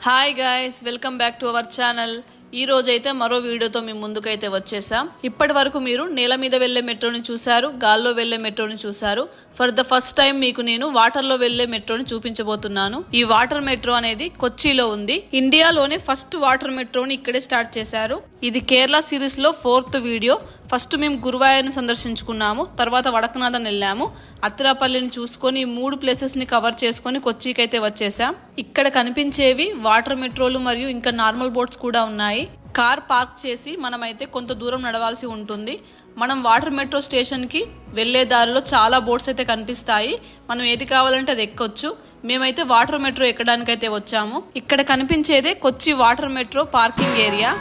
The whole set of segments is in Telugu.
Hi guys, welcome back to our channel. ఈ రోజైతే మరో వీడియోతో మీ ముందుకైతే వచ్చేసాం. ఇప్పటి వరకు మీరు నేల మీద వెళ్లే మెట్రోని చూశారు, గాల్లో వెళ్లే మెట్రోని చూశారు. ఫర్ ద ఫస్ట్ టైం మీకు నేను వాటర్ లో వెళ్లే మెట్రోని చూపించబోతున్నాను. ఈ వాటర్ మెట్రో అనేది కొచ్చిలో ఉంది. ఇండియాలోనే ఫస్ట్ వాటర్ మెట్రోని ఇక్కడే స్టార్ట్ చేశారు. ఇది కేరళ సిరీస్ లో 4th వీడియో. ఫస్ట్ మేము గురువాయూర్ని సందర్శించుకున్నాము, తర్వాత వడకనాథన్ వెళ్ళాము. అత్తిరాపల్లిని చూసుకొని 3 ప్లేసెస్ ని కవర్ చేసుకొని కొచ్చికి అయితే వచ్చేసాం. ఇక్కడ కనిపించేవి వాటర్ మెట్రోలు మరియు ఇంకా నార్మల్ బోట్స్ కూడా ఉన్నాయి. కార్ పార్క్ చేసి మనమైతే కొంత దూరం నడవాల్సి ఉంటుంది. మనం వాటర్ మెట్రో స్టేషన్ కి వెళ్లే దారిలో చాలా బోట్స్ అయితే కనిపిస్తాయి. మనం ఏది కావాలంటే అది ఎక్కొచ్చు. మేమైతే వాటర్ మెట్రో ఎక్కడానికైతే వచ్చాము. ఇక్కడ కనిపించేదే కొచ్చి వాటర్ మెట్రో పార్కింగ్ ఏరియా.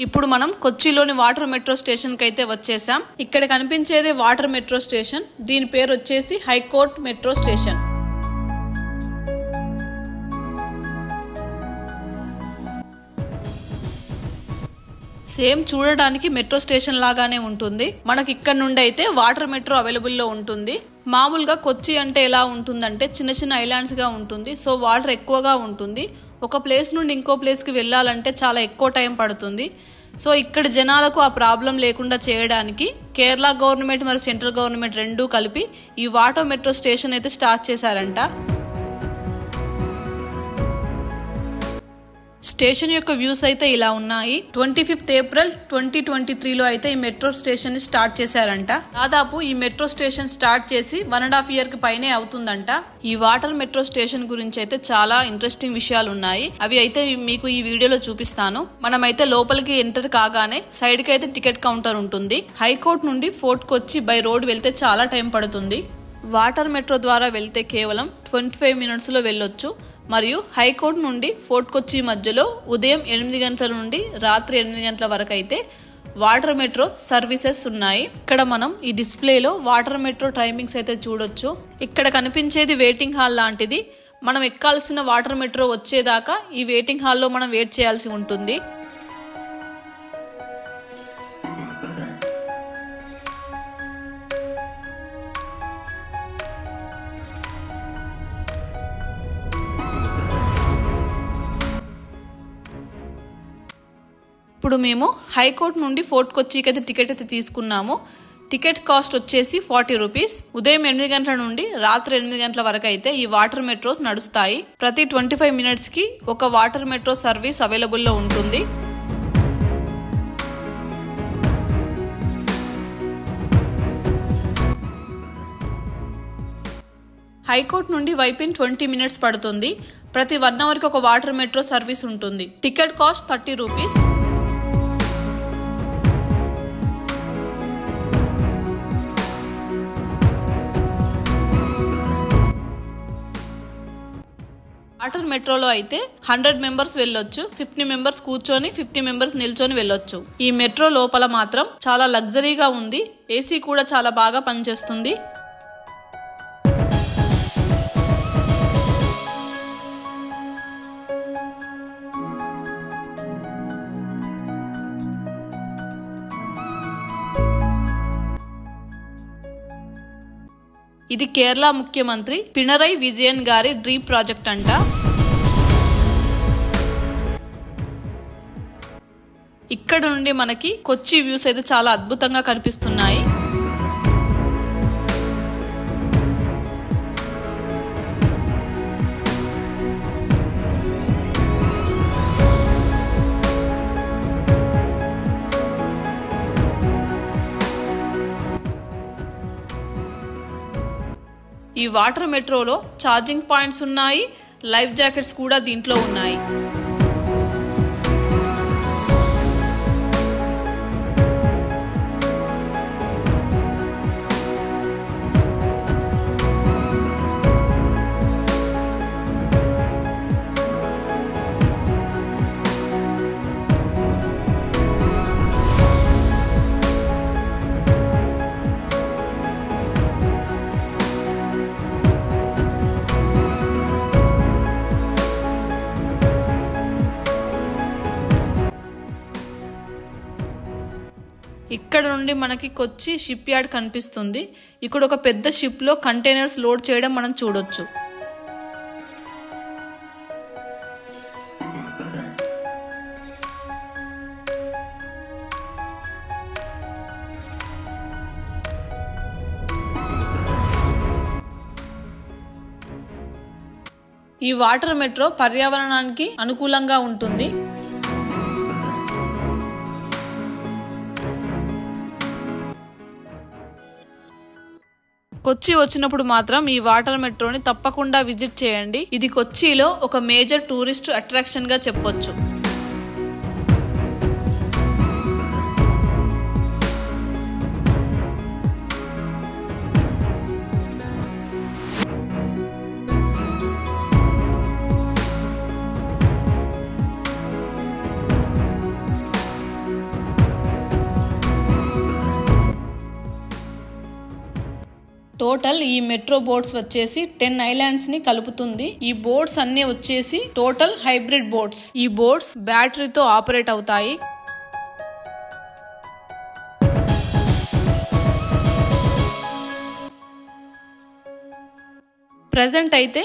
ఇప్పుడు మనం కొచ్చిలోని వాటర్ మెట్రో స్టేషన్ కి అయితే వచ్చేసాం. ఇక్కడ కనిపించేది వాటర్ మెట్రో స్టేషన్. దీని పేరు వచ్చేసి హైకోర్ట్ మెట్రో స్టేషన్. సేమ్ చూడడానికి మెట్రో స్టేషన్ లాగానే ఉంటుంది. మనకి ఇక్కడ నుండి అయితే వాటర్ మెట్రో అవైలబుల్ లో ఉంటుంది. మామూలుగా కొచ్చి అంటే ఎలా ఉంటుందంటే చిన్న చిన్న ఐలాండ్స్ గా ఉంటుంది. సో వాటర్ ఎక్కువగా ఉంటుంది. ఒక ప్లేస్ నుండి ఇంకో ప్లేస్ కి వెళ్ళాలంటే చాలా ఎక్కువ టైం పడుతుంది. సో ఇక్కడ జనాలకు ఆ ప్రాబ్లం లేకుండా చేయడానికి కేరళ గవర్నమెంట్ మరియు సెంట్రల్ గవర్నమెంట్ రెండూ కలిపి ఈ వాటర్ మెట్రో స్టేషన్ అయితే స్టార్ట్ చేశారంట. స్టేషన్ యొక్క వ్యూస్ అయితే ఇలా ఉన్నాయి. 25th ఏప్రిల్ 2023లో అయితే ఈ మెట్రో స్టేషన్ ని స్టార్ట్ చేశారంట. దాదాపు ఈ మెట్రో స్టేషన్ స్టార్ట్ చేసి 1.5 year కి పైనే అవుతుందంట. ఈ వాటర్ మెట్రో స్టేషన్ గురించి అయితే చాలా ఇంట్రెస్టింగ్ విషయాలు ఉన్నాయి. అవి అయితే మీకు ఈ వీడియోలో చూపిస్తాను. మనమైతే లోపలికి ఎంటర్ కాగానే సైడ్ కి అయితే టికెట్ కౌంటర్ ఉంటుంది. హైకోర్ట్ నుండి ఫోర్ట్ కొచ్చి బై రోడ్ వెళ్తే చాలా టైం పడుతుంది. వాటర్ మెట్రో ద్వారా వెళ్తే కేవలం 25 minutes లో వెళ్ళొచ్చు. మరియు హైకోర్టు నుండి ఫోర్ట్ కొచ్చి మధ్యలో ఉదయం 8 గంటల నుండి రాత్రి 8 గంటల వరకు అయితే వాటర్ మెట్రో సర్వీసెస్ ఉన్నాయి. ఇక్కడ మనం ఈ డిస్ప్లేలో వాటర్ మెట్రో టైమింగ్స్ అయితే చూడొచ్చు. ఇక్కడ కనిపించేది వెయిటింగ్ హాల్ లాంటిది. మనం ఎక్కాల్సిన వాటర్ మెట్రో వచ్చేదాకా ఈ వెయిటింగ్ హాల్లో మనం వెయిట్ చేయాల్సి ఉంటుంది. ఇప్పుడు మేము హైకోర్టు నుండి ఫోర్ట్ కొచ్చికి అయితే టికెట్ అయితే తీసుకున్నాము. టికెట్ కాస్ట్ వచ్చేసి 40 రూపీస్. ఉదయం 8 గంటల నుండి రాత్రి 8 గంటల వరకు అయితే ఈ వాటర్ మెట్రోస్ నడుస్తాయి. ప్రతి 25 minutes కి ఒక వాటర్ మెట్రో సర్వీస్ అవైలబుల్ లో ఉంటుంది. హైకోర్టు నుండి వైపిన్ 20 minutes పడుతుంది. ప్రతి 1 hour కి ఒక వాటర్ మెట్రో సర్వీస్ ఉంటుంది. Ticket cost 30 rupees. వాటర్ మెట్రోలో అయితే 100 members వెళ్ళొచ్చు. 50 members కూర్చొని 50 members నిల్చొని వెళ్ళొచ్చు. ఈ మెట్రో లోపల మాత్రం చాలా లగ్జరీగా ఉంది. ఏసీ కూడా చాలా బాగా పనిచేస్తుంది. ఇది కేరళ ముఖ్యమంత్రి పినరై విజయన్ గారి డ్రీమ్ ప్రాజెక్ట్ అంట. ఇక్కడ నుండి మనకి కొచ్చి వ్యూస్ అయితే చాలా అద్భుతంగా కనిపిస్తున్నాయి. ఈ వాటర్ మెట్రోలో ఛార్జింగ్ పాయింట్స్ ఉన్నాయి. లైఫ్ జాకెట్స్ కూడా దీంట్లో ఉన్నాయి. ఇక్కడ నుండి మనకి కొచ్చి షిప్ యార్డ్ కనిపిస్తుంది. ఇక్కడ ఒక పెద్ద షిప్ లో కంటైనర్స్ లోడ్ చేయడం మనం చూడొచ్చు. ఈ వాటర్ మెట్రో పర్యావరణానికి అనుకూలంగా ఉంటుంది. కొచ్చి వచ్చినప్పుడు మాత్రం ఈ వాటర్ మెట్రోని తప్పకుండా విజిట్ చేయండి. ఇది కొచ్చిలో ఒక మేజర్ టూరిస్ట్ అట్రాక్షన్ గా చెప్పొచ్చు. టోటల్ ఈ మెట్రో బోట్స్ వచ్చేసి 10 ఐలాండ్స్ ని కలుపుతుంది. ఈ బోట్స్ అన్ని వచ్చేసి టోటల్ హైబ్రిడ్ బోట్స్. ఈ బోట్స్ బ్యాటరీతో ఆపరేట్ అవుతాయి. ప్రెజెంట్ అయితే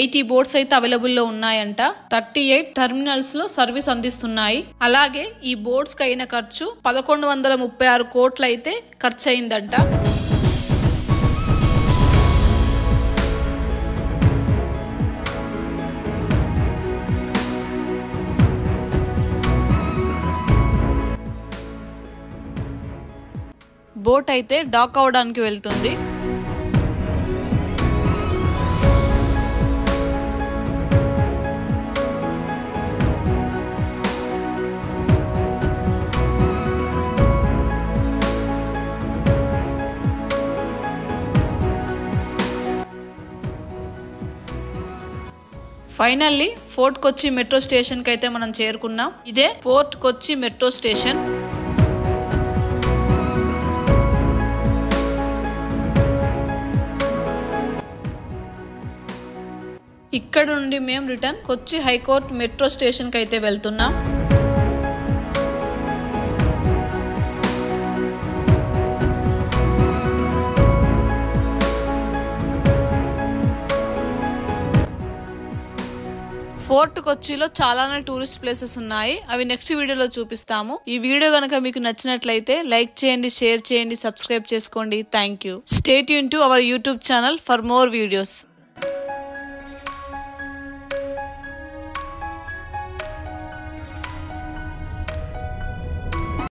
80 బోట్స్ అయితే అవైలబుల్ లో ఉన్నాయంట. 38 టెర్మినల్స్ లో సర్వీస్ అందిస్తున్నాయి. అలాగే ఈ బోట్స్ కి అయిన ఖర్చు 1136 కోట్లు అయితే ఖర్చు అయిందంట. బోట్ అయితే డాక్ అవడానికి వెళ్తుంది. ఫైనల్లీ ఫోర్ట్ కొచ్చి మెట్రో స్టేషన్ కి అయితే మనం చేరుకున్నాం. ఇదే ఫోర్ట్ కొచ్చి మెట్రో స్టేషన్. ఇక్కడ నుండి మేము రిటర్న్ కొచ్చి హైకోర్ట్ మెట్రో స్టేషన్ కి అయితే వెళ్తున్నాం. ఫోర్ట్ కొచ్చిలో చాలానే టూరిస్ట్ ప్లేసెస్ ఉన్నాయి. అవి నెక్స్ట్ వీడియోలో చూపిస్తాము. ఈ వీడియో గనక మీకు నచ్చినట్లయితే లైక్ చేయండి, షేర్ చేయండి, సబ్స్క్రైబ్ చేసుకోండి. Thank you. Stay tune to our YouTube channel for more videos.